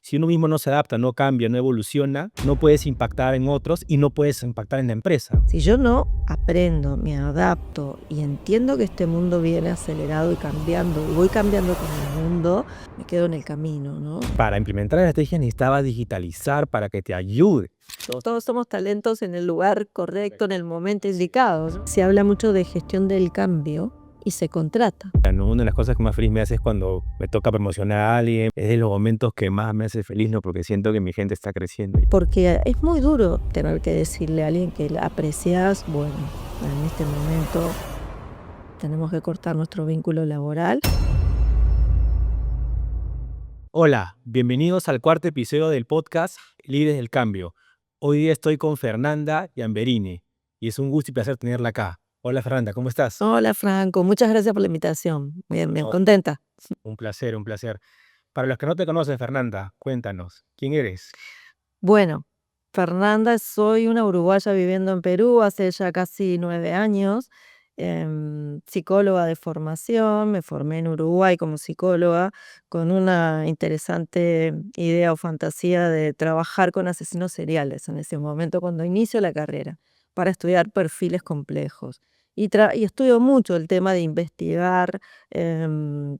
Si uno mismo no se adapta, no cambia, no evoluciona, no puedes impactar en otros y no puedes impactar en la empresa. Si yo no aprendo, me adapto y entiendo que este mundo viene acelerado y cambiando, y voy cambiando con el mundo, me quedo en el camino, ¿no? Para implementar la estrategia necesitaba digitalizar para que te ayude. Todos somos talentos en el lugar correcto, en el momento indicado, ¿no? Se habla mucho de gestión del cambio y se contrata. Una de las cosas que más feliz me hace es cuando me toca promocionar a alguien. Es de los momentos que más me hace feliz, ¿no? Porque siento que mi gente está creciendo. Porque es muy duro tener que decirle a alguien que la aprecias, bueno, en este momento tenemos que cortar nuestro vínculo laboral. Hola, bienvenidos al cuarto episodio del podcast Líderes del Cambio. Hoy día estoy con Fernanda Gamberini y es un gusto y placer tenerla acá. Hola Fernanda, ¿cómo estás? Hola Franco, muchas gracias por la invitación. Bien, No, contenta. un placer, un placer. Para los que no te conocen, Fernanda, cuéntanos, ¿quién eres? Bueno, Fernanda, soy una uruguaya viviendo en Perú hace ya casi 9 años, psicóloga de formación, me formé en Uruguay como psicóloga con una interesante idea o fantasía de trabajar con asesinos seriales en ese momento cuando inicio la carrera, para estudiar perfiles complejos. Y estudio mucho el tema de investigar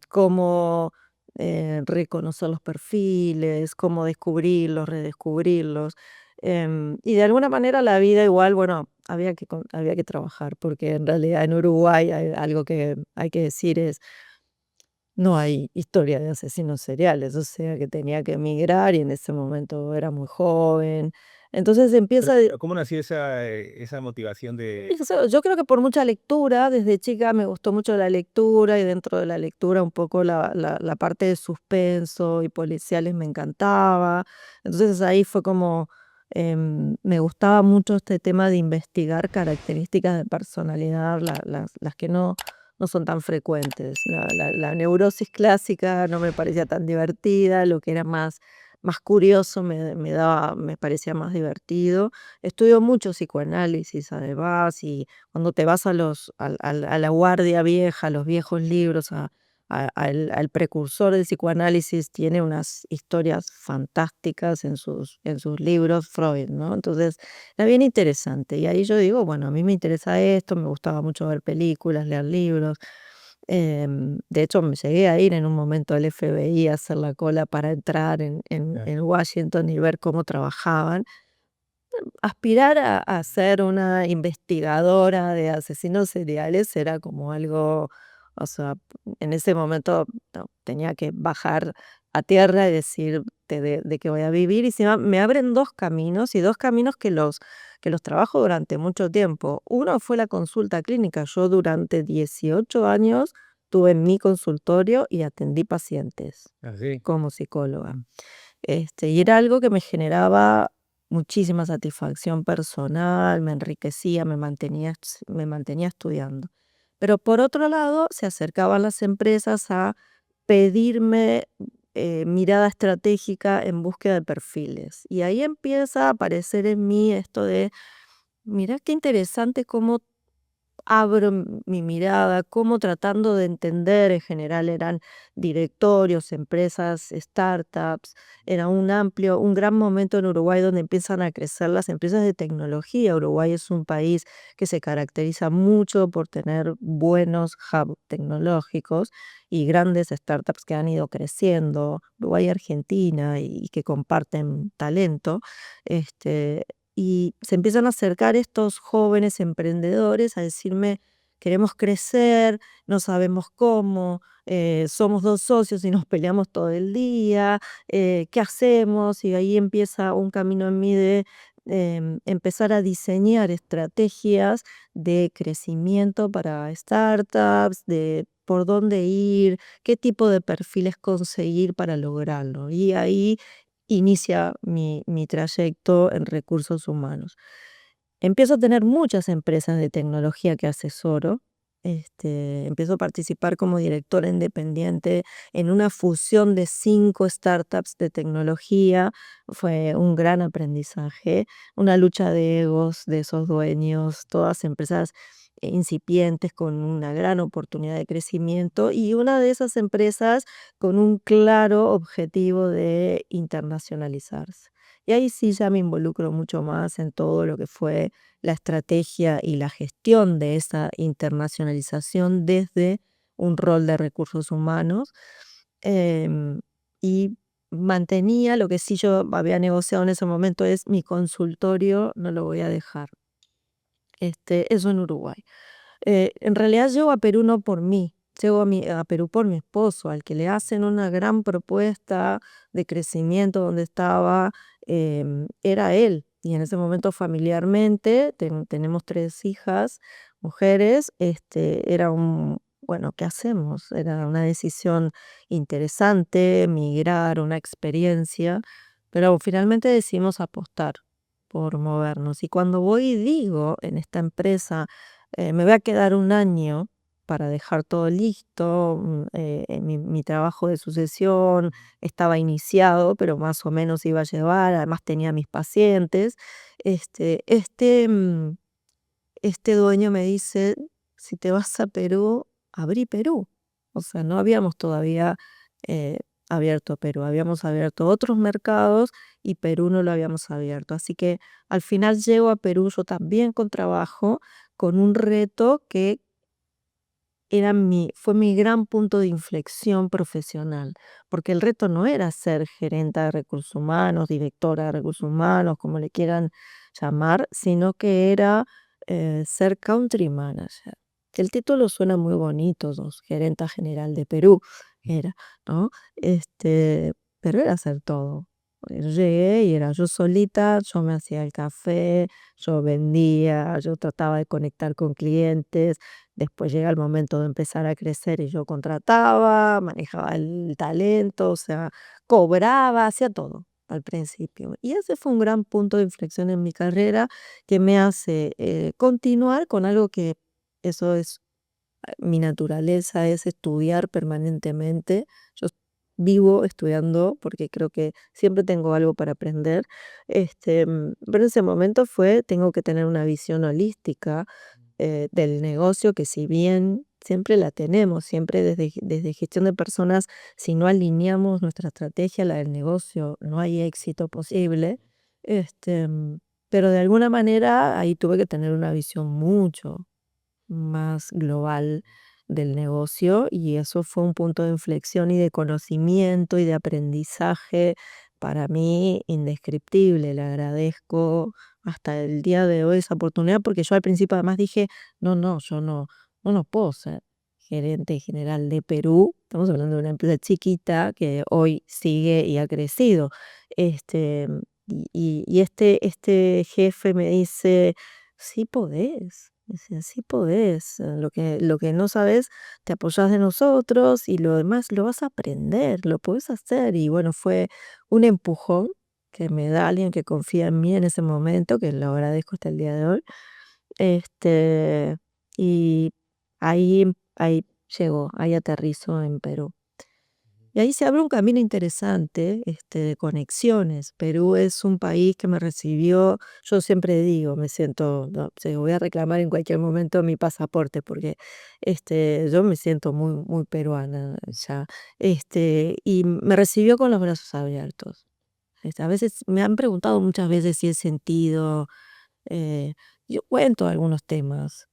cómo reconocer los perfiles, cómo descubrirlos, redescubrirlos. Y de alguna manera la vida igual, bueno, había que trabajar, porque en realidad en Uruguay hay algo que hay que decir es, no hay historia de asesinos seriales, o sea que tenía que emigrar y en ese momento era muy joven. Entonces empieza. Pero ¿cómo nació esa motivación de... Eso, yo creo que por mucha lectura, desde chica me gustó mucho la lectura y dentro de la lectura un poco la parte de suspenso y policiales me encantaba. Entonces ahí fue como, me gustaba mucho este tema de investigar características de personalidad, las que no son tan frecuentes. La neurosis clásica no me parecía tan divertida, lo que era más curioso me parecía más divertido. Estudio mucho psicoanálisis además, y cuando te vas a la guardia vieja, a los viejos libros, al precursor del psicoanálisis, tiene unas historias fantásticas en sus libros, Freud, ¿no? Entonces, era bien interesante. Y ahí yo digo, bueno, a mí me interesa esto, me gustaba mucho ver películas, leer libros. De hecho, me llegué a ir en un momento al FBI a hacer la cola para entrar en Washington y ver cómo trabajaban. Aspirar a ser una investigadora de asesinos seriales era como algo, o sea, en ese momento no, tenía que bajar a tierra y decir de qué voy a vivir. Y se me abren dos caminos y dos caminos que los trabajo durante mucho tiempo. Uno fue la consulta clínica. Yo durante 18 años tuve mi consultorio y atendí pacientes Así? como psicóloga. Y era algo que me generaba muchísima satisfacción personal, me enriquecía, me mantenía estudiando. Pero por otro lado, se acercaban las empresas a pedirme mirada estratégica en búsqueda de perfiles. Y ahí empieza a aparecer en mí esto de, mira qué interesante cómo abro mi mirada, como tratando de entender, en general eran directorios, empresas, startups, era un gran momento en Uruguay donde empiezan a crecer las empresas de tecnología. Uruguay es un país que se caracteriza mucho por tener buenos hubs tecnológicos y grandes startups que han ido creciendo, Uruguay y Argentina, y que comparten talento. Este, y se empiezan a acercar estos jóvenes emprendedores a decirme, queremos crecer, no sabemos cómo, somos dos socios y nos peleamos todo el día, ¿qué hacemos? Y ahí empieza un camino en mí de empezar a diseñar estrategias de crecimiento para startups, de por dónde ir, qué tipo de perfiles conseguir para lograrlo. Y ahí inicia mi trayecto en recursos humanos. Empiezo a tener muchas empresas de tecnología que asesoro. Empiezo a participar como directora independiente en una fusión de 5 startups de tecnología. Fue un gran aprendizaje, una lucha de egos de esos dueños, todas empresas incipientes con una gran oportunidad de crecimiento y una de esas empresas con un claro objetivo de internacionalizarse. Y ahí sí ya me involucro mucho más en todo lo que fue la estrategia y la gestión de esa internacionalización desde un rol de recursos humanos. Y mantenía, lo que sí yo había negociado en ese momento es mi consultorio, no lo voy a dejar. Eso en Uruguay. En realidad llego a Perú no por mí, llego a Perú por mi esposo, al que le hacen una gran propuesta de crecimiento donde estaba, era él. Y en ese momento familiarmente, tenemos 3 hijas, mujeres, era bueno, ¿qué hacemos? Era una decisión interesante, emigrar, una experiencia, pero finalmente decidimos apostar por movernos. Y cuando voy y digo en esta empresa, me voy a quedar un año para dejar todo listo, mi trabajo de sucesión estaba iniciado, pero más o menos iba a llevar, además tenía mis pacientes. Este, este, mm, este dueño me dice, si te vas a Perú, abrí Perú. O sea, no habíamos todavía eh, abierto Perú, habíamos abierto otros mercados y Perú no lo habíamos abierto. Así que al final llego a Perú yo también con trabajo, con un reto que fue mi gran punto de inflexión profesional, porque el reto no era ser gerente de recursos humanos, directora de recursos humanos, como le quieran llamar, sino que era ser country manager. El título suena muy bonito, gerenta general de Perú, era, ¿no? Pero era hacer todo. Yo llegué y era yo solita, yo me hacía el café, yo vendía, yo trataba de conectar con clientes. Después llega el momento de empezar a crecer y yo contrataba, manejaba el talento, o sea, cobraba, hacía todo al principio. Y ese fue un gran punto de inflexión en mi carrera que me hace continuar con algo que eso es mi naturaleza, es estudiar permanentemente. Yo vivo estudiando porque creo que siempre tengo algo para aprender. Pero en ese momento fue, tengo que tener una visión holística del negocio, que si bien siempre la tenemos, siempre desde gestión de personas, si no alineamos nuestra estrategia a la del negocio, no hay éxito posible. Este, mm, pero de alguna manera ahí tuve que tener una visión mucho más global del negocio y eso fue un punto de inflexión y de conocimiento y de aprendizaje para mí indescriptible. Le agradezco hasta el día de hoy esa oportunidad porque yo al principio además dije, no, no, yo no puedo ser gerente general de Perú. Estamos hablando de una empresa chiquita que hoy sigue y ha crecido. Este, este jefe me dice, sí podés. Dice, sí podés, lo que no sabes, te apoyás de nosotros y lo demás lo vas a aprender, lo podés hacer. Y bueno, fue un empujón que me da alguien que confía en mí en ese momento, que lo agradezco hasta el día de hoy. Este, y ahí llegó, ahí aterrizo en Perú. Y ahí se abre un camino interesante, de conexiones. Perú es un país que me recibió, yo siempre digo, me siento, no sé, voy a reclamar en cualquier momento mi pasaporte porque yo me siento muy, muy peruana ya. Y me recibió con los brazos abiertos. A veces me han preguntado muchas veces si he sentido eh, yo cuento algunos temas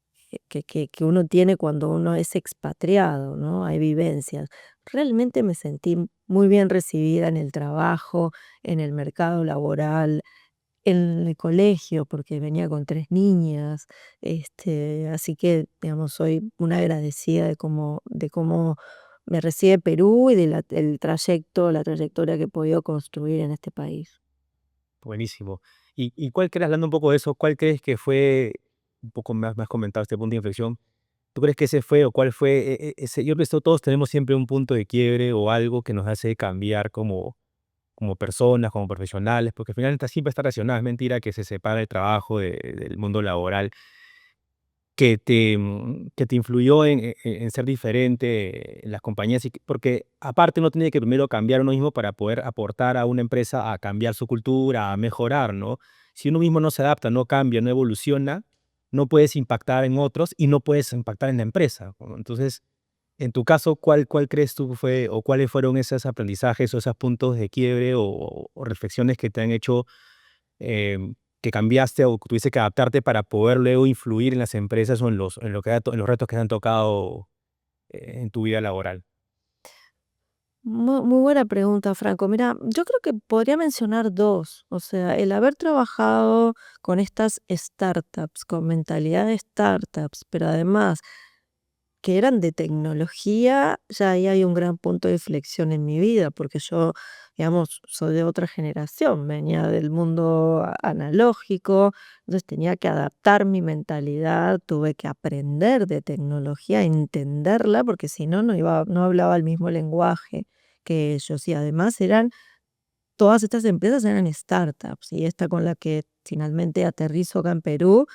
que uno tiene cuando uno es expatriado, ¿no? Hay vivencias. Realmente me sentí muy bien recibida en el trabajo, en el mercado laboral, en el colegio, porque venía con 3 niñas. Así que, digamos, soy una agradecida de cómo me recibe Perú y el trayecto, la trayectoria que he podido construir en este país. Buenísimo. ¿Y cuál crees, hablando un poco de eso, cuál crees que fue, un poco más, más comentado este punto de inflexión, tú crees que ese fue o cuál fue ese? Yo pienso todos tenemos siempre un punto de quiebre o algo que nos hace cambiar como personas, como profesionales, porque al final siempre está relacionado, es mentira que se separa el trabajo del mundo laboral, que te influyó en ser diferente en las compañías, porque aparte uno tiene que primero cambiar uno mismo para poder aportar a una empresa a cambiar su cultura, a mejorar, ¿no? Si uno mismo no se adapta, no cambia, no evoluciona, no puedes impactar en otros y no puedes impactar en la empresa, ¿no? Entonces, en tu caso, ¿cuál crees tú fue o cuáles fueron esos aprendizajes o esos puntos de quiebre o reflexiones que te han hecho que cambiaste o que tuviste que adaptarte para poder luego influir en las empresas o en los retos que te han tocado en tu vida laboral? Muy buena pregunta, Franco. Mira, yo creo que podría mencionar 2. O sea, el haber trabajado con estas startups, con mentalidad de startups, pero además que eran de tecnología, ya ahí hay un gran punto de inflexión en mi vida, porque yo, digamos, soy de otra generación, venía del mundo analógico, entonces tenía que adaptar mi mentalidad, tuve que aprender de tecnología, entenderla, porque si no, no hablaba el mismo lenguaje que ellos. Y además todas estas empresas eran startups, y esta con la que finalmente aterrizo acá en Perú,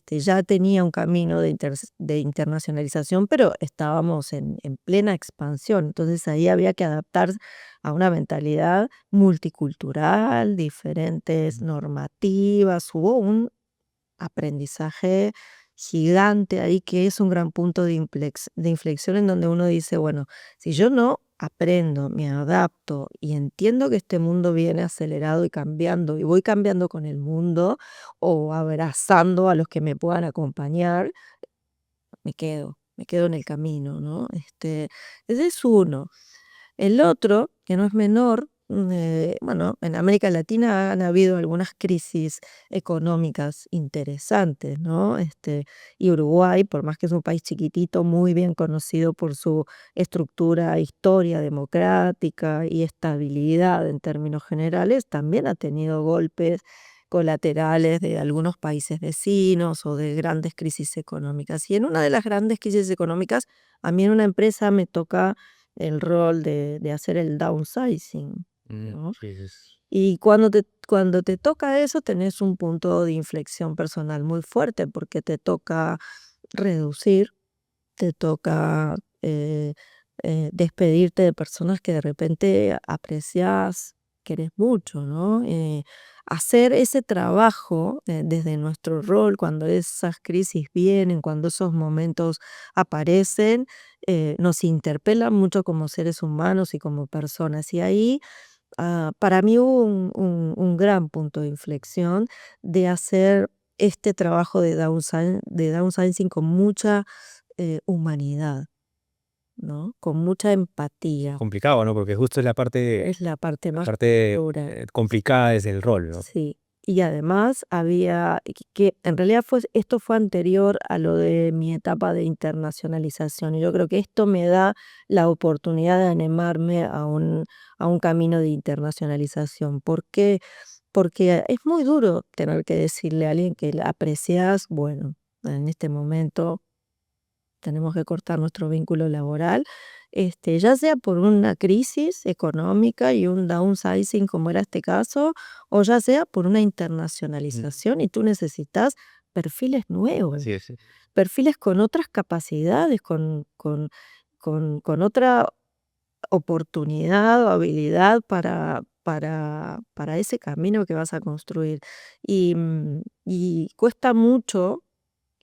ya tenía un camino de internacionalización, pero estábamos en plena expansión. Entonces ahí había que adaptarse a una mentalidad multicultural, diferentes normativas. Hubo un aprendizaje gigante ahí, que es un gran punto de inflexión en donde uno dice, bueno, si yo no aprendo, me adapto y entiendo que este mundo viene acelerado y cambiando y voy cambiando con el mundo o abrazando a los que me puedan acompañar, me quedo en el camino, ¿no? Ese es uno. El otro, que no es menor, bueno, en América Latina han habido algunas crisis económicas interesantes, ¿no? Y Uruguay, por más que es un país chiquitito, muy bien conocido por su estructura, historia democrática y estabilidad en términos generales, también ha tenido golpes colaterales de algunos países vecinos o de grandes crisis económicas. Y en una de las grandes crisis económicas, a mí en una empresa me toca el rol de hacer el downsizing, ¿no? Sí, es Y cuando te toca eso, tenés un punto de inflexión personal muy fuerte, porque te toca reducir, te toca despedirte de personas que de repente apreciás, querés mucho, ¿no? Hacer ese trabajo desde nuestro rol, cuando esas crisis vienen, cuando esos momentos aparecen, nos interpelan mucho como seres humanos y como personas. Y ahí, para mí hubo un gran punto de inflexión de hacer este trabajo de downsizing con mucha humanidad, ¿no? Con mucha empatía. complicado, ¿no? Porque justo es Es la parte la más parte dura. complicada desde el rol, ¿no? Sí. Y además había que en realidad esto fue anterior a lo de mi etapa de internacionalización. Y yo creo que esto me da la oportunidad de animarme a un camino de internacionalización. ¿Por qué? Porque es muy duro tener que decirle a alguien que la aprecias, bueno, en este momento tenemos que cortar nuestro vínculo laboral, ya sea por una crisis económica y un downsizing, como era este caso, o ya sea por una Mm. internacionalización y tú necesitas perfiles nuevos, Así es. Sí. perfiles con otras capacidades, con otra oportunidad o habilidad para ese camino que vas a construir. Y cuesta mucho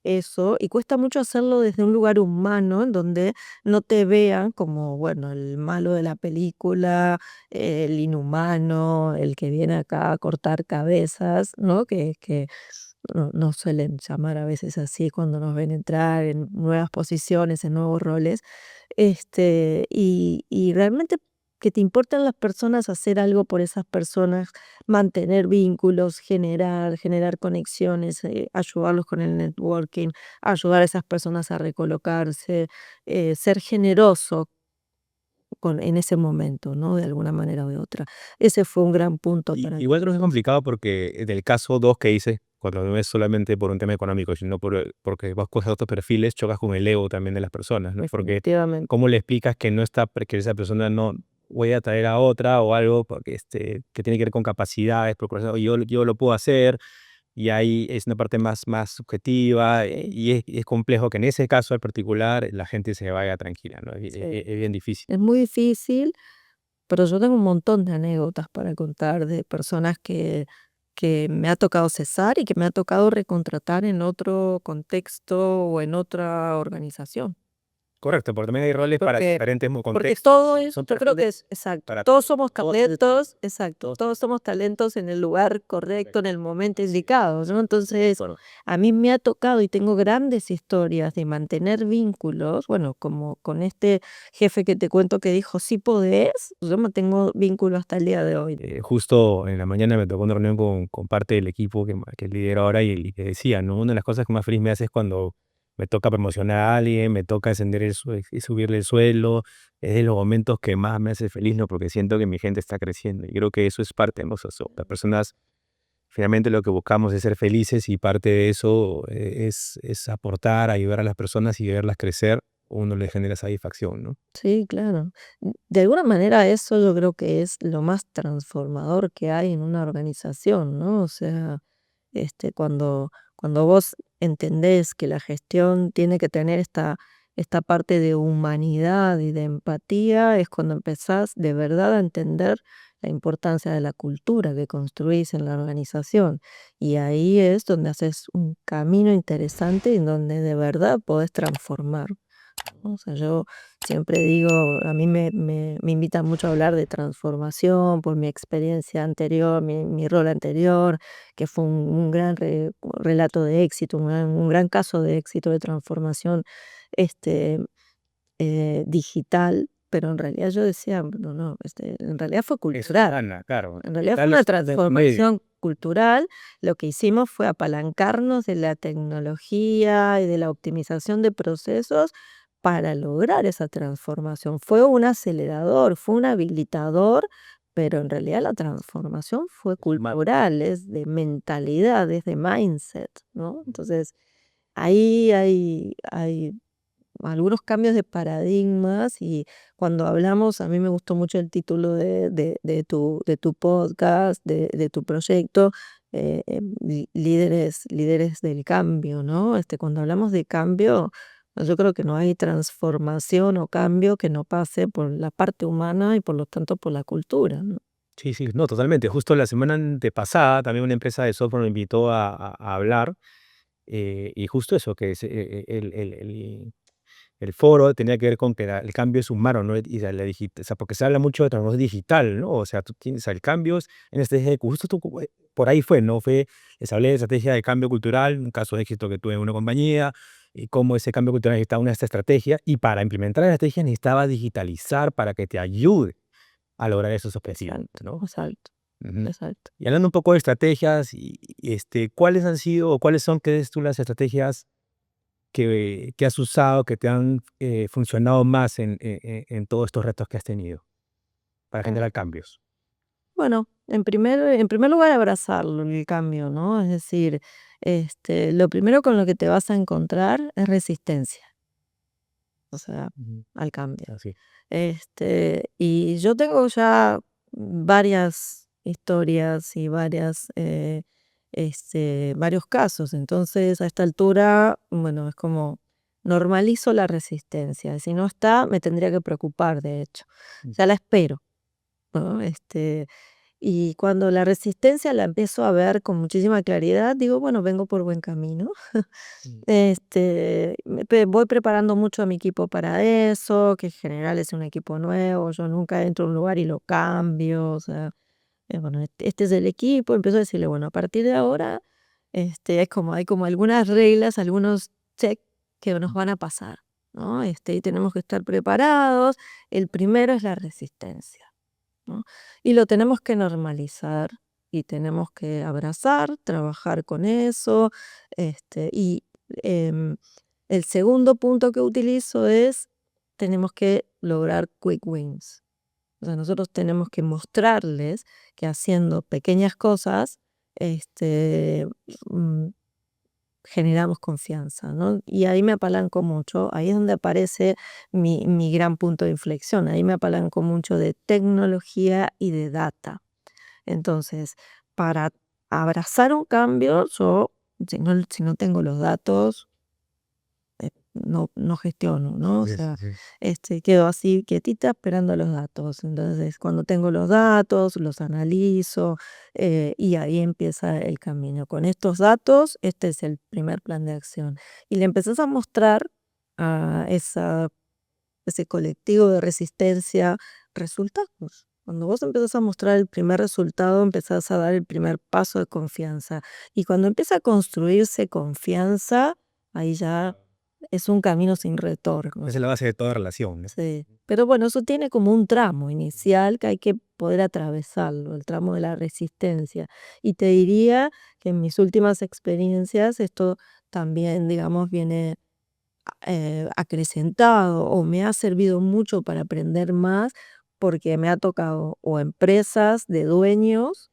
eso, y cuesta mucho hacerlo desde un lugar humano, en donde no te vean como, bueno, el malo de la película, el inhumano, el que viene acá a cortar cabezas, ¿no? Que nos suelen llamar a veces así cuando nos ven entrar en nuevas posiciones, en nuevos roles. Y realmente que te importan las personas, hacer algo por esas personas, mantener vínculos, generar conexiones, ayudarlos con el networking, ayudar a esas personas a recolocarse, ser generoso en ese momento, ¿no? De alguna manera o de otra. Ese fue un gran punto para mí. Igual creo que es complicado porque en el caso 2 que hice, cuando no es solamente por un tema económico, sino porque vas a otros perfiles, chocas con el ego también de las personas, ¿no? Porque Definitivamente. cómo le explicas que no está, que esa persona no voy a traer a otra o algo porque, que tiene que ver con capacidades, procuración, yo lo puedo hacer, y ahí es una parte más subjetiva, y es complejo que en ese caso en particular la gente se vaya tranquila, ¿no? Sí. Es bien difícil. Es muy difícil, pero yo tengo un montón de anécdotas para contar de personas que me ha tocado cesar y que me ha tocado recontratar en otro contexto o en otra organización. Correcto, porque también hay roles para Porque diferentes porque contextos. todo es, Son yo creo que perfiles es exacto, para todos somos todos. talentos, exacto, Todos. todos somos talentos en el lugar correcto, en el momento Así es. indicado, ¿no? Entonces, Bueno, a mí me ha tocado y tengo grandes historias de mantener vínculos, bueno, como con este jefe que te cuento que dijo: "Sí podés", yo mantengo vínculo hasta el día de hoy. justo en la mañana me tocó una reunión con parte del equipo que lidero ahora y que decía, ¿no? Una de las cosas que más feliz me hace es cuando me toca promocionar a alguien, me toca ascender y subirle el suelo. Es de los momentos que más me hace feliz, ¿no? Porque siento que mi gente está creciendo y creo que eso es parte, ¿no? O sea, las personas, finalmente lo que buscamos es ser felices y parte de eso es aportar, ayudar a las personas y verlas crecer, uno le genera satisfacción, ¿no? Sí, claro. De alguna manera eso yo creo que es lo más transformador que hay en una organización, ¿no? O sea, cuando vos entendés que la gestión tiene que tener esta parte de humanidad y de empatía, es cuando empezás de verdad a entender la importancia de la cultura que construís en la organización. Y ahí es donde haces un camino interesante en donde de verdad podés transformar, ¿no? O sea, yo siempre digo, a mí me invitan mucho a hablar de transformación por mi experiencia anterior, mi rol anterior, que fue un gran relato de éxito, un gran caso de éxito de transformación este, digital, pero en realidad yo decía, no, no, en realidad fue Eso cultural. gana, claro. En realidad fue Digital una es de medio. transformación cultural. Lo que hicimos fue apalancarnos de la tecnología y de la optimización de procesos para lograr esa transformación. Fue un acelerador, fue un habilitador, pero en realidad la transformación fue cultural, es de mentalidad, es de mindset, ¿no? Entonces, ahí hay algunos cambios de paradigmas y cuando hablamos, a mí me gustó mucho el título de tu podcast, de tu proyecto, líderes del cambio, ¿no? Cuando hablamos de cambio, yo creo que no hay transformación o cambio que no pase por la parte humana y por lo tanto por la cultura, ¿no? Sí, sí, no, totalmente. Justo la semana antepasada también una empresa de software me invitó a hablar y justo eso, que el foro tenía que ver con que el cambio es humano, ¿no? Y o sea, porque se habla mucho de transformación digital, ¿no? O sea, tú tienes el cambio en estrategia de justo por ahí fue, ¿no? Les hablé de estrategia de cambio cultural, un caso de éxito que tuve en una compañía, y cómo ese cambio cultural necesitaba una esta estrategia, y para implementar la estrategia necesitaba digitalizar para que te ayude a lograr esos objetivos, Exacto, ¿no? exacto, Ujú. exacto. Y hablando un poco de estrategias, ¿cuáles han sido o cuáles son, crees tú, las estrategias que has usado, que te han funcionado más en todos estos retos que has tenido para generar cambios? Bueno, en primer lugar, abrazarlo, el cambio, ¿no? Es decir, lo primero con lo que te vas a encontrar es resistencia, o sea, Ujú. al cambio. Así. Y yo tengo ya varias historias y varios casos. Entonces, a esta altura, bueno, es como normalizo la resistencia. Si no está, me tendría que preocupar, de hecho. Mm, O sea, la espero, ¿no? Y cuando la resistencia la empiezo a ver con muchísima claridad, digo, bueno, vengo por buen camino. mm, Voy preparando mucho a mi equipo para eso, que en general es un equipo nuevo, yo nunca entro a un lugar y lo cambio, o sea, bueno, este es el equipo, empiezo a decirle, bueno, a partir de ahora, hay como algunas reglas, algunos check que nos van a pasar, ¿no? Y tenemos que estar preparados. El primero es la resistencia, ¿no? Y lo tenemos que normalizar y tenemos que abrazar, trabajar con eso. Y em, el segundo punto que utilizo es, tenemos que lograr quick wins. O sea, nosotros tenemos que mostrarles que haciendo pequeñas cosas, este, mm, generamos confianza, ¿no? Y ahí me apalanco mucho, ahí es donde aparece mi gran punto de inflexión, ahí me apalanco mucho de tecnología y de data. Entonces, para abrazar un cambio, yo, si no tengo los datos, no gestiono, ¿no? O Sí, sí, sea, sí. quedo así quietita esperando los datos. Entonces, cuando tengo los datos, los analizo, y ahí empieza el camino. Con estos datos, este es el primer plan de acción. Y le empezás a mostrar a ese colectivo de resistencia resultados. Cuando vos empezás a mostrar el primer resultado, empezás a dar el primer paso de confianza. Y cuando empieza a construirse confianza, ahí ya es un camino sin retorno. Esa es la base de toda relación, ¿no? Sí. Pero bueno, eso tiene como un tramo inicial que hay que poder atravesarlo, el tramo de la resistencia. Y te diría que en mis últimas experiencias esto también, digamos, viene acrecentado o me ha servido mucho para aprender más, porque me ha tocado o empresas de dueños,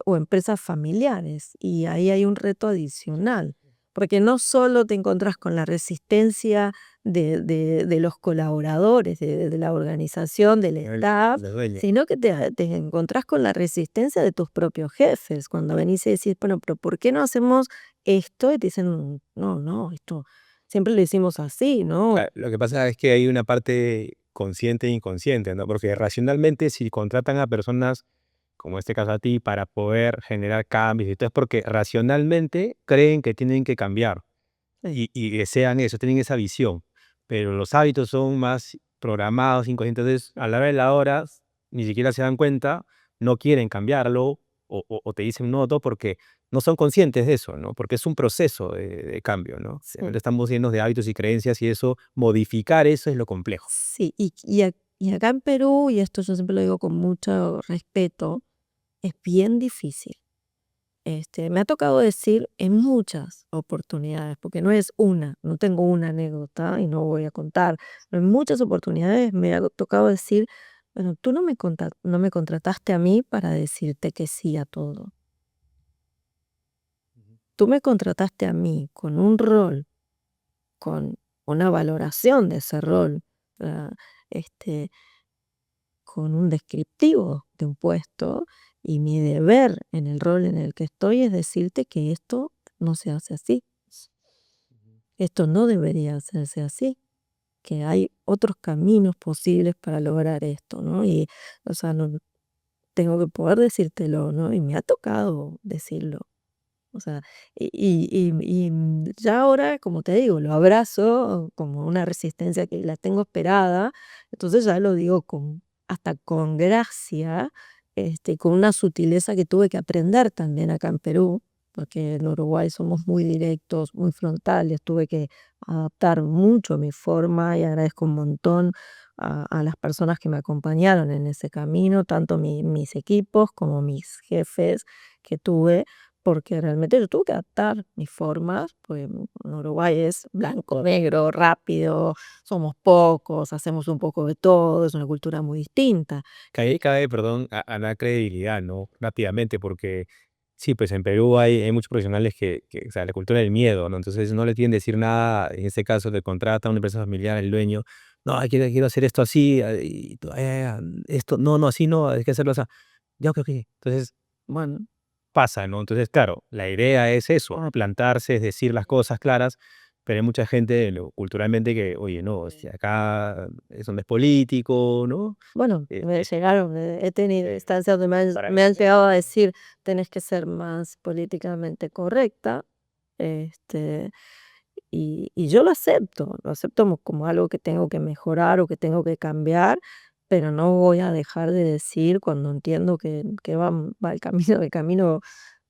o empresas familiares, y ahí hay un reto adicional, porque no solo te encontrás con la resistencia de los colaboradores, de la organización, del staff, La dueña. sino que te encontrás con la resistencia de tus propios jefes, cuando venís y decís, bueno, pero ¿por qué no hacemos esto? Y te dicen, no, no, esto siempre lo hicimos así, ¿no? Lo que pasa es que hay una parte consciente e inconsciente, ¿no? Porque racionalmente, si contratan a personas, como en este caso a ti, para poder generar cambios y todo, es porque racionalmente creen que tienen que cambiar Sí, y desean eso, tienen esa visión. Pero los hábitos son más programados, inconscientes. Entonces, a la hora de la hora, ni siquiera se dan cuenta, no quieren cambiarlo o te dicen no, todo porque no son conscientes de eso, ¿no? Porque es un proceso de cambio, ¿no? sí. Realmente estamos llenos de hábitos y creencias y eso, modificar eso es lo complejo. Sí, y acá en Perú, y esto yo siempre lo digo con mucho respeto, es bien difícil. Me ha tocado decir en muchas oportunidades, porque no es una, no tengo una anécdota y no voy a contar, pero en muchas oportunidades me ha tocado decir, bueno, tú no me contrataste a mí para decirte que sí a todo. Ujú. Tú me contrataste a mí con un rol, con una valoración de ese rol, ah, este, con un descriptivo de un puesto, y mi deber en el rol en el que estoy es decirte que esto no se hace así, esto no debería hacerse así, que hay otros caminos posibles para lograr esto, ¿no? Y, o sea, no tengo que poder decírtelo, ¿no? Y me ha tocado decirlo. O sea, ya ahora, como te digo, lo abrazo como una resistencia que la tengo esperada, entonces ya lo digo hasta con gracia, con una sutileza que tuve que aprender también acá en Perú, porque en Uruguay somos muy directos, muy frontales, tuve que adaptar mucho mi forma y agradezco un montón a las personas que me acompañaron en ese camino, tanto mis equipos como mis jefes que tuve, porque realmente yo tuve que adaptar mis formas, pues en Uruguay es blanco, negro, rápido, somos pocos, hacemos un poco de todo, es una cultura muy distinta. Que ahí cae, perdón, a la credibilidad, ¿no? Rápidamente, porque sí, pues en Perú hay muchos profesionales o sea, la cultura del miedo, ¿no? Entonces no le quieren decir nada, en este caso le contrata a una empresa familiar, el dueño, no, quiero hacer esto así, y tú, esto, no, no, así no, hay que hacerlo así. Ya, ok, ok. Entonces, Bueno, pasa, ¿no? Entonces, claro, la idea es eso, plantarse, es decir las cosas claras, pero hay mucha gente culturalmente que, oye, no, si acá eso no es político, ¿no? bueno, Eh, me eh, llegaron, he tenido eh, instancias donde para me mí. han llegado a decir, tenés que ser más políticamente correcta, este, y yo lo acepto como algo que tengo que mejorar o que tengo que cambiar, pero no voy a dejar de decir cuando entiendo que va el camino,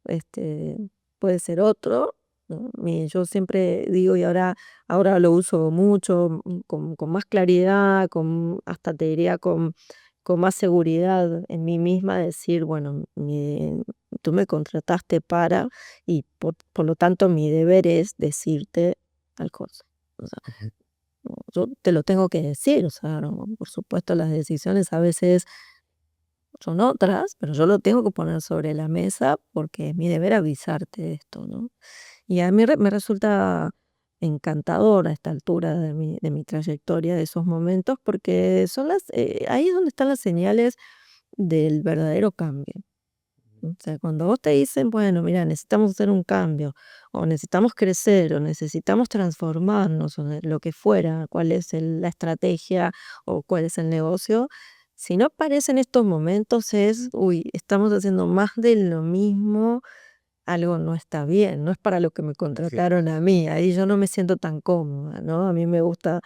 este, puede ser otro, ¿no? Yo siempre digo, y ahora lo uso mucho, con más claridad, hasta te diría con más seguridad en mí misma, decir, bueno, tú me contrataste para, y por lo tanto mi deber es decirte tal cosa. O sea, Ujú. no, yo te lo tengo que decir, o sea, no, por supuesto las decisiones a veces son otras, pero yo lo tengo que poner sobre la mesa porque es mi deber avisarte de esto, ¿no? Y a mí me resulta encantador a esta altura de mi trayectoria, de esos momentos, porque ahí es donde están las señales del verdadero cambio. O sea, cuando vos te dicen, bueno, mira, necesitamos hacer un cambio, o necesitamos crecer, o necesitamos transformarnos, o lo que fuera, cuál es la estrategia o cuál es el negocio, si no aparece en estos momentos es, uy, estamos haciendo más de lo mismo, algo no está bien, no es para lo que me contrataron a mí, ahí yo no me siento tan cómoda, ¿no? A mí me gusta,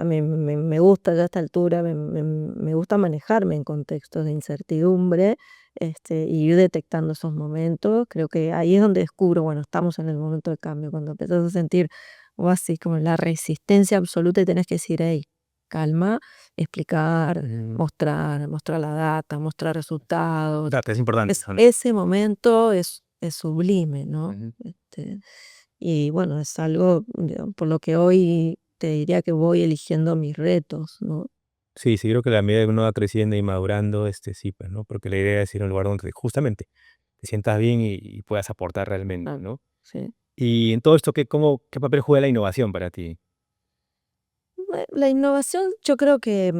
me gusta ya a esta altura, me gusta manejarme en contextos de incertidumbre, y ir detectando esos momentos. Creo que ahí es donde descubro, bueno, estamos en el momento de cambio, cuando empezás a sentir o así como la resistencia absoluta y tenés que decir, hey, calma, explicar, Ujú. mostrar la data, mostrar resultados. Date, es importante, ¿no? Ese momento es sublime, ¿no? Ujú. Y bueno, es algo, por lo que hoy te diría que voy eligiendo mis retos, ¿no? Sí, sí, creo que a la medida que uno va creciendo y madurando, sí, pues, ¿no? Porque la idea es ir a un lugar donde justamente te sientas bien y puedas aportar realmente, Claro, ¿no? sí. Y en todo esto, ¿qué papel juega la innovación para ti? La innovación, yo creo que,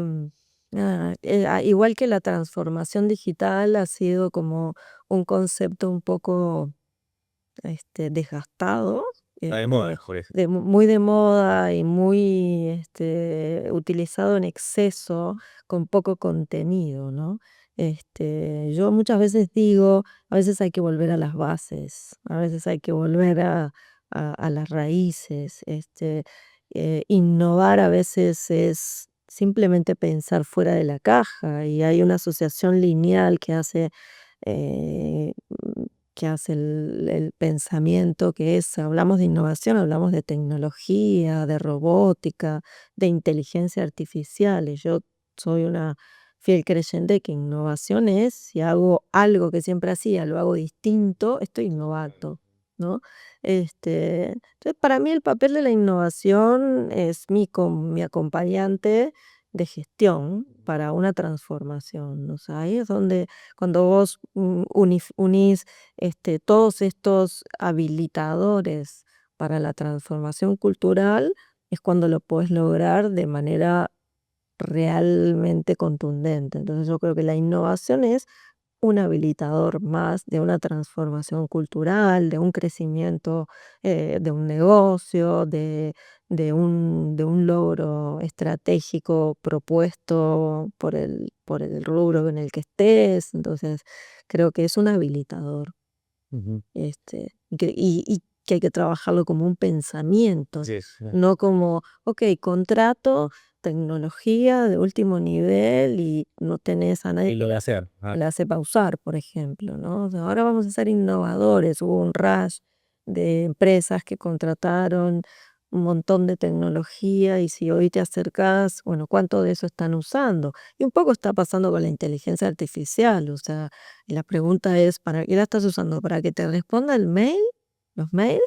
igual que la transformación digital, ha sido como un concepto un poco desgastado, Está de moda, este, mejor eso. muy de moda y muy utilizado en exceso, con poco contenido, ¿no? Yo muchas veces digo, a veces hay que volver a las bases, a veces hay que volver a las raíces, innovar a veces es simplemente pensar fuera de la caja y hay una asociación lineal eh, que hace el pensamiento, que es, hablamos de innovación, hablamos de tecnología, de robótica, de inteligencia artificial. Y yo soy una fiel creyente que innovación es, si hago algo que siempre hacía, lo hago distinto, estoy innovando, ¿no? Entonces, para mí el papel de la innovación es mi acompañante de gestión para una transformación. O sea, ahí es donde cuando vos unís todos estos habilitadores para la transformación cultural, es cuando lo puedes lograr de manera realmente contundente. Entonces yo creo que la innovación es un habilitador más de una transformación cultural, de un crecimiento de un negocio, de un logro estratégico propuesto por el rubro en el que estés. Entonces, creo que es un habilitador, Ujú. y que hay que trabajarlo como un pensamiento, Así es. no como, ok, contrato tecnología de último nivel y no tenés a nadie Y lo de hacer. que la sepa usar, por ejemplo, ¿no? O sea, ahora vamos a ser innovadores. Hubo un rush de empresas que contrataron un montón de tecnología y si hoy te acercás, bueno, ¿cuánto de eso están usando? Y un poco está pasando con la inteligencia artificial, o sea, y la pregunta es, ¿para qué la estás usando? ¿Para que te responda el mail? ¿Los mails?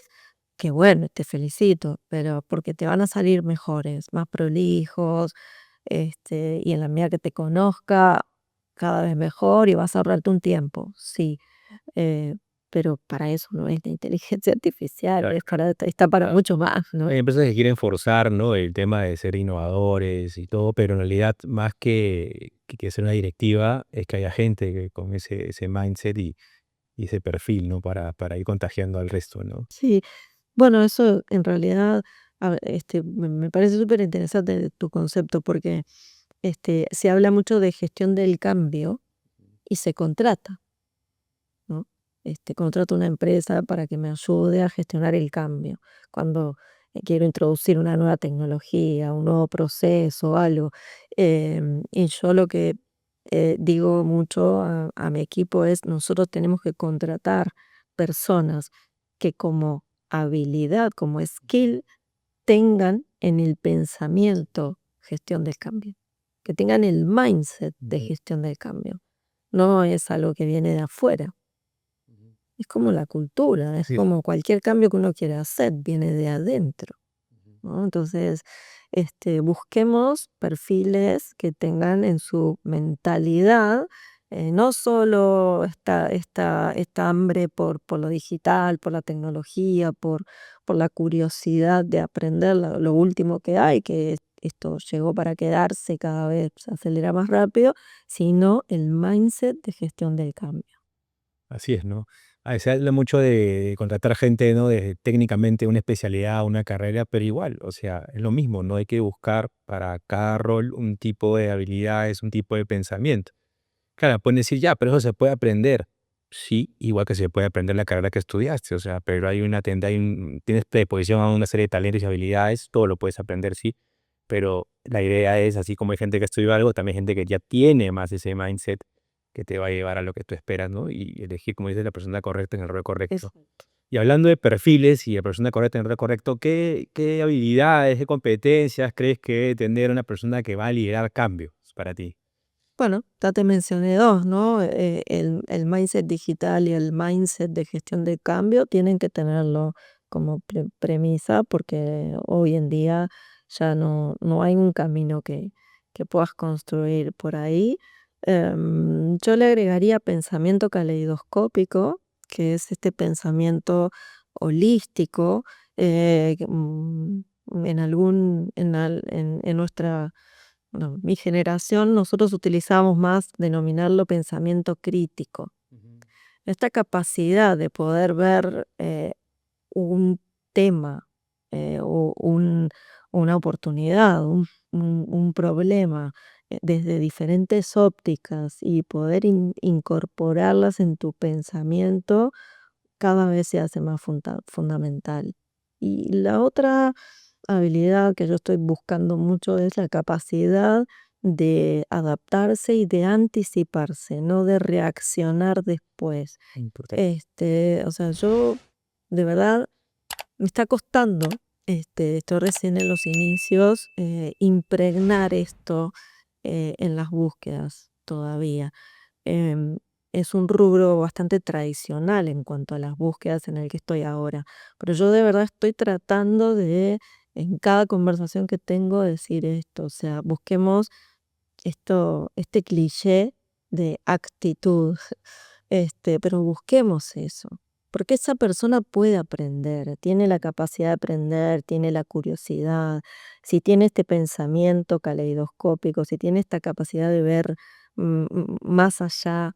Que bueno, te felicito, pero porque te van a salir mejores, más prolijos, y en la medida que te conozca, cada vez mejor y vas a ahorrarte un tiempo, sí, eh, pero para eso no es la inteligencia artificial, Claro. está para mucho más, ¿no? Hay empresas que quieren forzar, ¿no? El tema de ser innovadores y todo, pero en realidad, más que ser una directiva, es que haya gente con ese mindset y ese perfil, ¿no? Para ir contagiando al resto, ¿no? Sí, bueno, eso en realidad, me parece súper interesante tu concepto porque, se habla mucho de gestión del cambio y se contrata, ¿no? Contrato una empresa para que me ayude a gestionar el cambio. Cuando quiero introducir una nueva tecnología, un nuevo proceso, algo. Y yo lo que digo mucho a mi equipo es, nosotros tenemos que contratar personas que como habilidad, como skill, tengan en el pensamiento gestión del cambio, que tengan el mindset de Ujú, gestión del cambio. No es algo que viene de afuera. ujú. Es como la cultura, es Sí. como cualquier cambio que uno quiera hacer, viene de adentro, Ujú, ¿no? Entonces, busquemos perfiles que tengan en su mentalidad, no solo esta hambre por lo digital, por la tecnología, por la curiosidad de aprender lo último que hay, que esto llegó para quedarse, cada vez se acelera más rápido, sino el mindset de gestión del cambio. Así es, ¿no? Se habla mucho de contratar gente, ¿no? De técnicamente una especialidad, una carrera, pero igual, o sea, es lo mismo, ¿no? Hay que buscar para cada rol un tipo de habilidades, un tipo de pensamiento. Claro, pueden decir, ya, pero eso se puede aprender. Sí, igual que se puede aprender la carrera que estudiaste, o sea, pero tienes predisposición a una serie de talentos y habilidades, todo lo puedes aprender, sí, pero la idea es, así como hay gente que estudió algo, también hay gente que ya tiene más ese mindset que te va a llevar a lo que tú esperas, ¿no? Y elegir, como dices, la persona correcta en el rol correcto. Exacto. Y hablando de perfiles y de persona correcta en el rol correcto, ¿qué habilidades, qué competencias crees que debe tener una persona que va a liderar cambios para ti? Bueno, ya te mencioné dos, ¿no? El mindset digital y el mindset de gestión de cambio tienen que tenerlo como premisa porque hoy en día ya no hay un camino que puedas construir por ahí. Yo le agregaría pensamiento caleidoscópico, que es este pensamiento holístico, en nuestra, bueno, mi generación, nosotros utilizamos más denominarlo pensamiento crítico. Ujú. Esta capacidad de poder ver un tema, o una oportunidad, un problema, desde diferentes ópticas y poder incorporarlas en tu pensamiento cada vez se hace más fundamental. Y la otra habilidad que yo estoy buscando mucho es la capacidad de adaptarse y de anticiparse, no de reaccionar después. Importante. O sea, yo de verdad me está costando, estoy recién en los inicios, impregnar esto en las búsquedas todavía. Em, es un rubro bastante tradicional en cuanto a las búsquedas en el que estoy ahora, pero yo de verdad estoy tratando de, en cada conversación que tengo, decir esto, o sea, busquemos este cliché de actitud, pero busquemos eso, porque esa persona puede aprender, tiene la capacidad de aprender, tiene la curiosidad, si tiene este pensamiento caleidoscópico, si tiene esta capacidad de ver más allá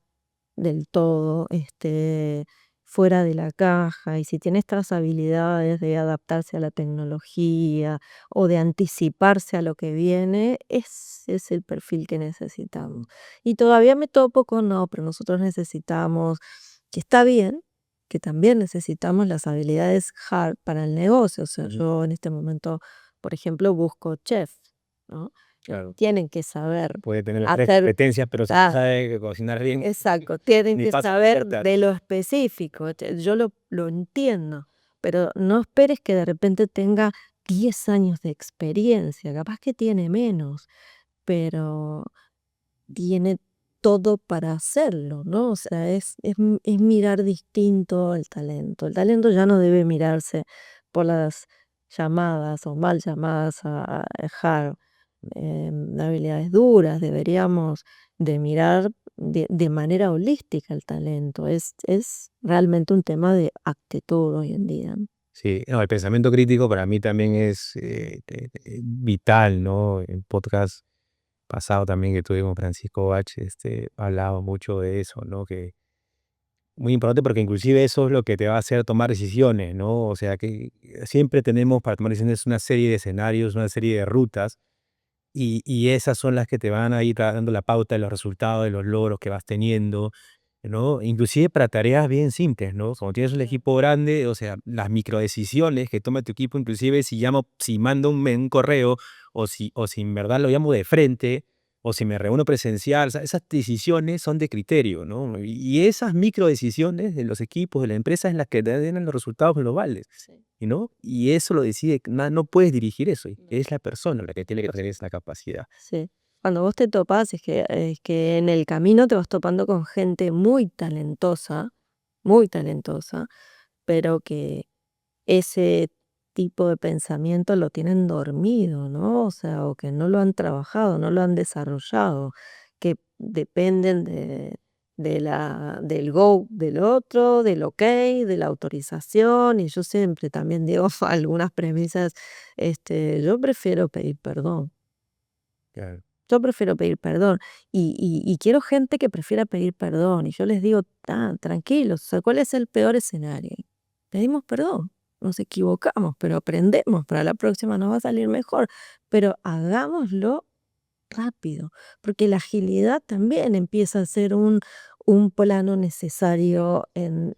del todo, fuera de la caja, y si tiene estas habilidades de adaptarse a la tecnología o de anticiparse a lo que viene, ese es el perfil que necesitamos. Y todavía me topo con, no, pero nosotros necesitamos, que está bien, que también necesitamos las habilidades hard para el negocio. O sea, Ujú. yo en este momento, por ejemplo, busco chef, ¿no? Claro. Tienen que saber Puede tener las tres hacer. competencias, pero si no sabe cocinar bien, Exacto, tienen ni que fácil saber acertar. de lo específico. Yo lo entiendo, pero no esperes que de repente tenga 10 años de experiencia, capaz que tiene menos, pero tiene todo para hacerlo, ¿no? O sea, es mirar distinto el talento. El talento ya no debe mirarse por las llamadas o mal llamadas a hard habilidades duras, deberíamos de mirar de manera holística el talento. Es realmente un tema de actitud hoy en día, ¿no? Sí, no, el pensamiento crítico para mí también es vital, ¿no? El podcast pasado también que tuvimos Francisco Bach, hablaba mucho de eso, ¿no? Que muy importante porque inclusive eso es lo que te va a hacer tomar decisiones, ¿no? O sea que siempre tenemos para tomar decisiones una serie de escenarios, una serie de rutas y esas son las que te van a ir dando la pauta de los resultados, de los logros que vas teniendo, ¿no? Inclusive para tareas bien simples, ¿no? Cuando tienes un Sí, equipo grande, o sea, las microdecisiones que toma tu equipo, inclusive si mando un correo o si en verdad lo llamo de frente o si me reúno presencial, o sea, esas decisiones son de criterio, ¿no? Y esas microdecisiones de los equipos, de la empresa, es las que te dan los resultados globales. sí, ¿No? Y eso lo decide, no puedes dirigir eso, y no, es la persona la que tiene que tener esa capacidad. sí. Cuando vos te topás, es que en el camino te vas topando con gente muy talentosa, pero que ese tipo de pensamiento lo tienen dormido, ¿no? O sea, o que no lo han trabajado, no lo han desarrollado, que dependen del go del otro, del okey, de la autorización, y yo siempre también digo algunas premisas, yo prefiero pedir perdón. Claro. Yo prefiero pedir perdón y quiero gente que prefiera pedir perdón y yo les digo: tranquilos, o sea, ¿cuál es el peor escenario? Pedimos perdón, nos equivocamos, pero aprendemos, para la próxima nos va a salir mejor, pero hagámoslo rápido, porque la agilidad también empieza a ser un plano necesario en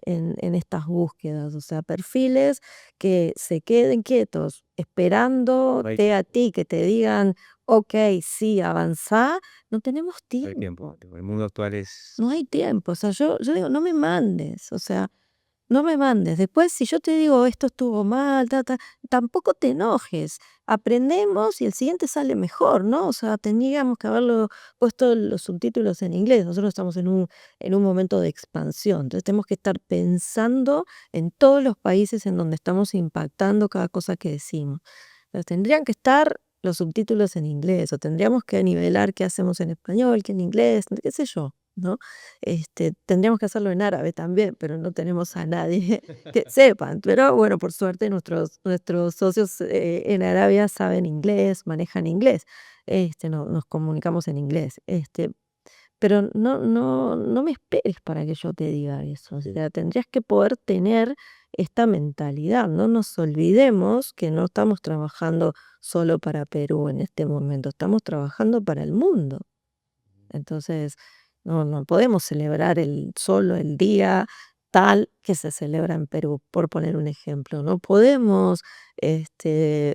estas búsquedas, o sea, perfiles que se queden quietos No hay esperándote a tiempo, ti, que te digan, ok, sí, avanzá, no tenemos no hay tiempo. tiempo, El mundo actual no es... hay tiempo, o sea, yo digo, no me mandes, o sea, no me mandes. Después, si yo te digo esto estuvo mal, tampoco te enojes. Aprendemos y el siguiente sale mejor, ¿no? O sea, tendríamos que haberlo puesto los subtítulos en inglés. Nosotros estamos en un momento de expansión. Entonces tenemos que estar pensando en todos los países en donde estamos impactando cada cosa que decimos. Entonces tendrían que estar los subtítulos en inglés, o tendríamos que nivelar qué hacemos en español, qué en inglés, qué sé yo, ¿no? Tendríamos que hacerlo en árabe también, pero no tenemos a nadie que sepan. Pero bueno, por suerte nuestros socios en Arabia saben inglés, manejan inglés. Nos comunicamos en inglés. Pero no me esperes para que yo te diga eso. O Sí. sea, tendrías que poder tener esta mentalidad. No nos olvidemos que no estamos trabajando solo para Perú en este momento, estamos trabajando para el mundo. Entonces, no podemos celebrar solo el día tal que se celebra en Perú, por poner un ejemplo. No podemos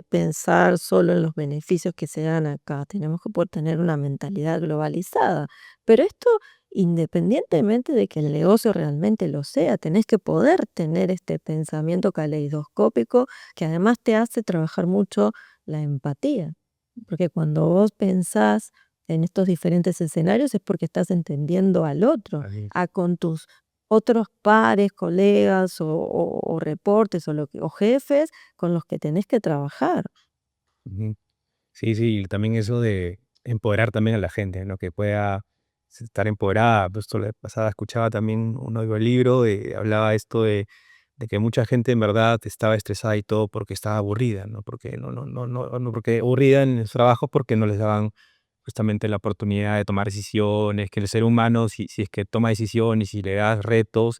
pensar solo en los beneficios que se dan acá. Tenemos que poder tener una mentalidad globalizada. Pero esto, independientemente de que el negocio realmente lo sea, tenés que poder tener este pensamiento caleidoscópico que además te hace trabajar mucho la empatía. Porque cuando vos pensás en estos diferentes escenarios es porque estás entendiendo al otro, Así es. a con tus otros pares, colegas o reportes o jefes con los que tenés que trabajar. Ujú. Sí, sí, y también eso de empoderar también a la gente, ¿no? Que pueda estar empoderada. Pues esto la pasada escuchaba también un audiolibro de hablaba esto de que mucha gente en verdad estaba estresada y todo porque estaba aburrida, ¿no? Porque no porque aburrida en los trabajos porque no les daban justamente la oportunidad de tomar decisiones, que el ser humano, si es que toma decisiones y le das retos,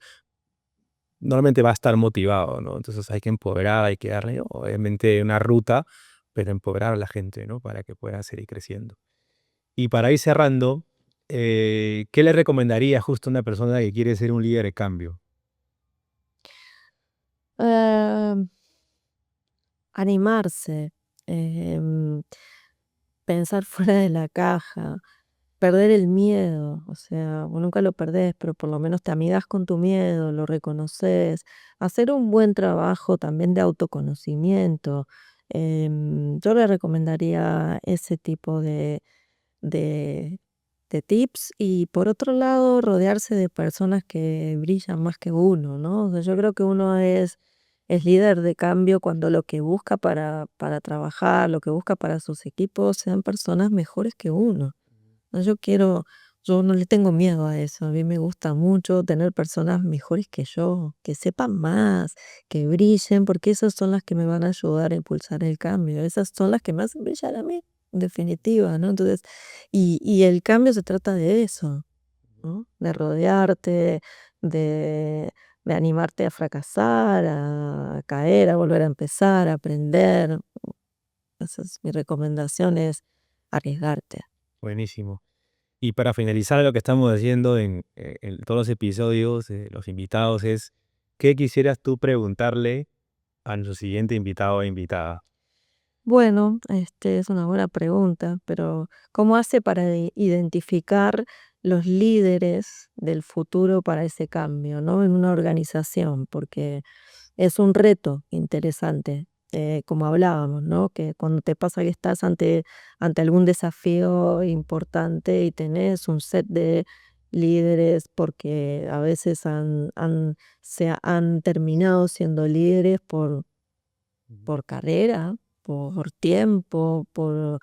normalmente va a estar motivado, ¿no? Entonces hay que empoderar, hay que darle, obviamente, una ruta, pero empoderar a la gente, ¿no? Para que pueda seguir creciendo. Y para ir cerrando, ¿qué le recomendaría justo a una persona que quiere ser un líder de cambio? Em, Animarse, em, pensar fuera de la caja, perder el miedo, o sea, vos nunca lo perdés, pero por lo menos te amigas con tu miedo, lo reconoces, hacer un buen trabajo también de autoconocimiento. Yo le recomendaría ese tipo de, de tips y por otro lado rodearse de personas que brillan más que uno, ¿no? O sea, yo creo que uno es líder de cambio cuando lo que busca para trabajar, lo que busca para sus equipos sean personas mejores que uno. No, yo no le tengo miedo a eso. A mí me gusta mucho tener personas mejores que yo, que sepan más, que brillen, porque esas son las que me van a ayudar a impulsar el cambio. Esas son las que me hacen brillar a mí, en definitiva, ¿no? Entonces, y el cambio se trata de eso, ¿no? De rodearte, de, de animarte a fracasar, a caer, a volver a empezar, a aprender. Esa es mi recomendación, es arriesgarte. Buenísimo. Y para finalizar lo que estamos haciendo en todos los episodios, los invitados, es, ¿qué quisieras tú preguntarle a nuestro siguiente invitado o invitada? Bueno, es una buena pregunta, pero ¿cómo hace para identificar los líderes del futuro para ese cambio, ¿no? En una organización, porque es un reto interesante, como hablábamos, ¿no? Que cuando te pasa que estás ante algún desafío importante y tenés un set de líderes, porque a veces se han terminado siendo líderes Ujú. por carrera, por tiempo, por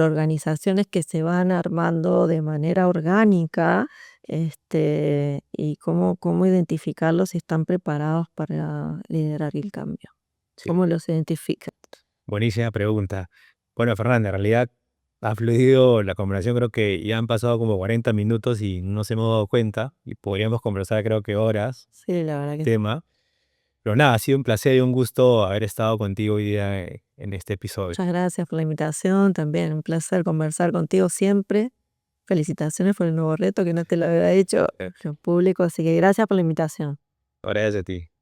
organizaciones que se van armando de manera orgánica, y cómo identificarlos si están preparados para liderar el cambio. Sí, ¿Cómo los identificas? buenísima pregunta. Bueno, Fernanda, en realidad ha fluido la conversación, creo que ya han pasado como 40 minutos y no nos hemos dado cuenta y podríamos conversar creo que horas Sí, la verdad que sí. tema. Pero nada, ha sido un placer y un gusto haber estado contigo hoy día en este episodio. Muchas gracias por la invitación, también un placer conversar contigo siempre. Felicitaciones por el nuevo reto que no te lo había hecho en público, así que gracias por la invitación. Gracias a ti.